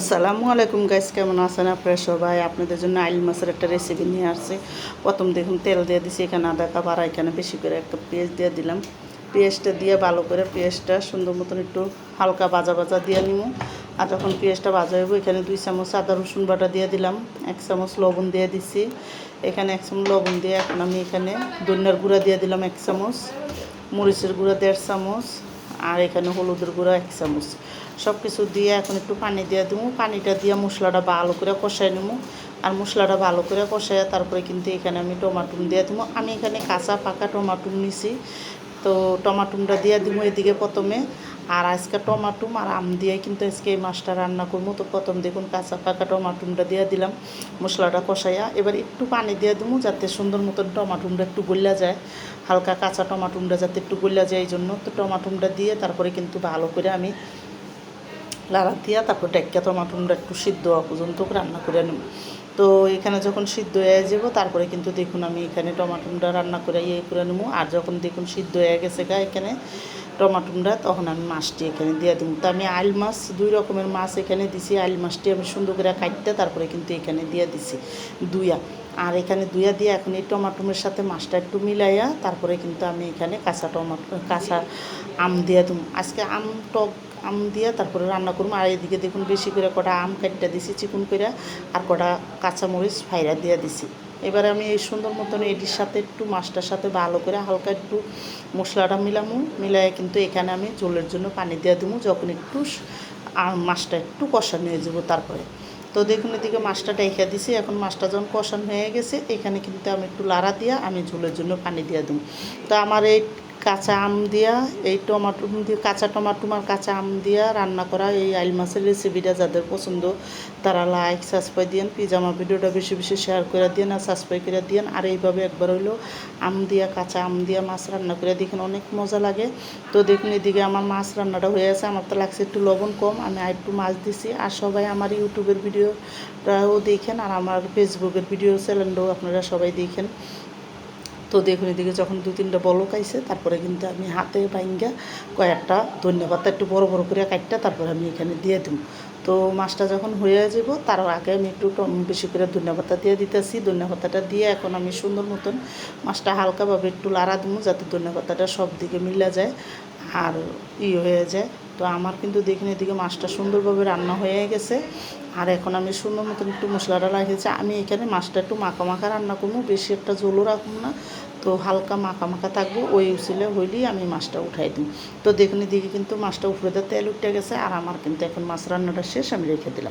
আসসালামু আলাইকুম গাইস, কেমন আছেন আপনারা সবাই? আপনাদের জন্য আইল মাছের একটা রেসিপি নিয়ে আসছি। প্রথম দেখুন তেল দিয়ে দিছি, এখানে আধা কাপ, আর এখানে বেশি করে একটা পেঁয়াজ দিয়ে দিলাম। পেঁয়াজটা দিয়ে ভালো করে পেঁয়াজটা সুন্দর মতন একটু হালকা ভাজা ভাজা দিয়ে নিব। আর যখন পেঁয়াজটা ভাজা হইব, এখানে 2 চামচ আদা রসুন বাটা দিয়ে দিলাম, 1 চামচ লবণ দিয়ে দিছি। এখানে 1 চামচ লবণ দিয়ে এখন আমি এখানে ধনিয়ার গুঁড়া দিয়ে দিলাম 1 চামচ, মরিচের গুঁড়া 1.5 চামচ, আর এখানে হলুদের গুঁড়া 1 চামচ। সব কিছু দিয়ে এখন একটু পানি দিয়ে দেবো। পানিটা দিয়ে মশলাটা ভালো করে কষাই নেব। আর মশলাটা ভালো করে কষাই তারপরে কিন্তু এখানে আমি টমাটো দিয়ে দেবো। আমি এখানে কাঁচা পাকা টমাটো নিছি, তো টমাটোটা দিয়ে দেবো এদিকে প্রথমে। আর আজকে টমাটো আর আম দিয়ে কিন্তু আজকে এই মাছটা রান্না করবো। তো প্রথম দেখুন কাঁচা পাকা টমাটোটা দিয়ে দিলাম মশলাটা কষাইয়া। এবার একটু পানি দিয়ে দেবো যাতে সুন্দর মতন টমাটোটা একটু গলা যায়, হালকা কাঁচা টমাটোটা যাতে একটু গলা যায় এই জন্য। তো টমাটোটা দিয়ে তারপরে কিন্তু ভালো করে আমি লাড়া দিয়া তারপর ডাক্কা টমাটোটা একটু সিদ্ধ হওয়া পর্যন্ত রান্না করে নেব। তো এখানে যখন সিদ্ধ হয়ে যাব তারপরে কিন্তু দেখুন আমি এখানে টমাটোটা রান্না করে করে নেবো। আর যখন দেখুন সিদ্ধ হয়ে গেছে এখানে টমাটোটা, তখন আমি মাছটি এখানে দিয়ে দেবো। তো আমি আইল মাছ 2 রকমের মাছ এখানে দিছি। আইল মাছটি আমি সুন্দর করে কাটতে তারপরে কিন্তু এখানে দিয়ে দিছি দুইয়া। আর এখানে দুইয়া দিয়ে এখন এই টমাটোমের সাথে মাছটা একটু মিলাইয়া তারপরে কিন্তু আমি এখানে কাঁচা আম দিয়ে দেবো। আজকে আম দিয়ে তারপরে রান্না করবো। আর এদিকে দেখুন বেশি করে কটা আম কাটটা দিছি চিকুন করে, আর কটা কাঁচামরিচ ফাইরা দিয়ে দিছি। এবারে আমি এই সুন্দর মতন এটির সাথে একটু মাছটার সাথে ভালো করে হালকা একটু মশলাটা মিলাই কিন্তু এখানে আমি ঝোলের জন্য পানি দিয়ে দেবো যখন একটু মাছটা একটু কষানো হয়ে যাবো তারপরে। তো দেখুন এদিকে মাছটা রেখে দিছি। এখন মাছটা যখন কষানো হয়ে গেছে এখানে কিন্তু আমি একটু লাড়া দিয়া আমি ঝোলের জন্য পানি দিয়ে দেবো। তো আমার এই কাঁচা আম দিয়া এই টমাটো দিয়ে কাঁচা টমাটো আর কাঁচা আম দিয়া রান্না করা এই আইল মাছের রেসিপিটা যাদের পছন্দ তারা লাইক সাবস্ক্রাইব দিন, প্লিজ আমার ভিডিওটা বেশি বেশি শেয়ার করে দিন আর সাবস্ক্রাইব করে দিন। আর এইভাবে একবার হইলেও কাঁচা আম দিয়া মাছ রান্না করে দেখুন, অনেক মজা লাগে। তো দেখুন এদিকে আমার মাছ রান্নাটা হয়ে আছে। আমার তো লাগছে একটু লবণ কম, আমি আর একটু মাছ দিছি। আর সবাই আমার ইউটিউবের ভিডিওটাও দেখেন আর আমার ফেসবুকের ভিডিও চ্যানেলটাও আপনারা সবাই দেখেন। তো দেখুন এদিকে যখন 2-3টা বলক আইছে তারপরে কিন্তু আমি হাতে ভাঙ্গা কয়েকটা ধন্যবাদ একটু বড় বড় করে কাটটা তারপরে আমি এখানে দিয়ে দেবো। তো মাছটা যখন হয়ে যাব তার আগে আমি একটু বেশি করে ধন্যবাদটা দিয়ে দিতেছি। ধন্যবাদটা দিয়ে এখন আমি সুন্দর মতন মাছটা হালকাভাবে একটু লাড়া দেবো যাতে ধন্যবাদটা সব দিকে মিলা যায় আর হয়ে যায়। তো আমার কিন্তু দেখুন এদিকে মাছটা সুন্দরভাবে রান্না হয়ে গেছে। আর এখন আমি সুন্দর মতন একটু মশলাটা লাগিয়েছি। আমি এখানে মাছটা একটু মাখা মাখা রান্না করবো, বেশি একটা ঝোলও রাখবো না। তো হালকা মাখা মাখা থাকবো, ওই উচিলে হইলেই আমি মাছটা উঠাই দিই। তো দেখুন এদিকে কিন্তু মাছটা উপরে তেল উঠে গেছে আর আমার কিন্তু এখন মাছ রান্নাটা শেষ, আমি রেখে দিলাম।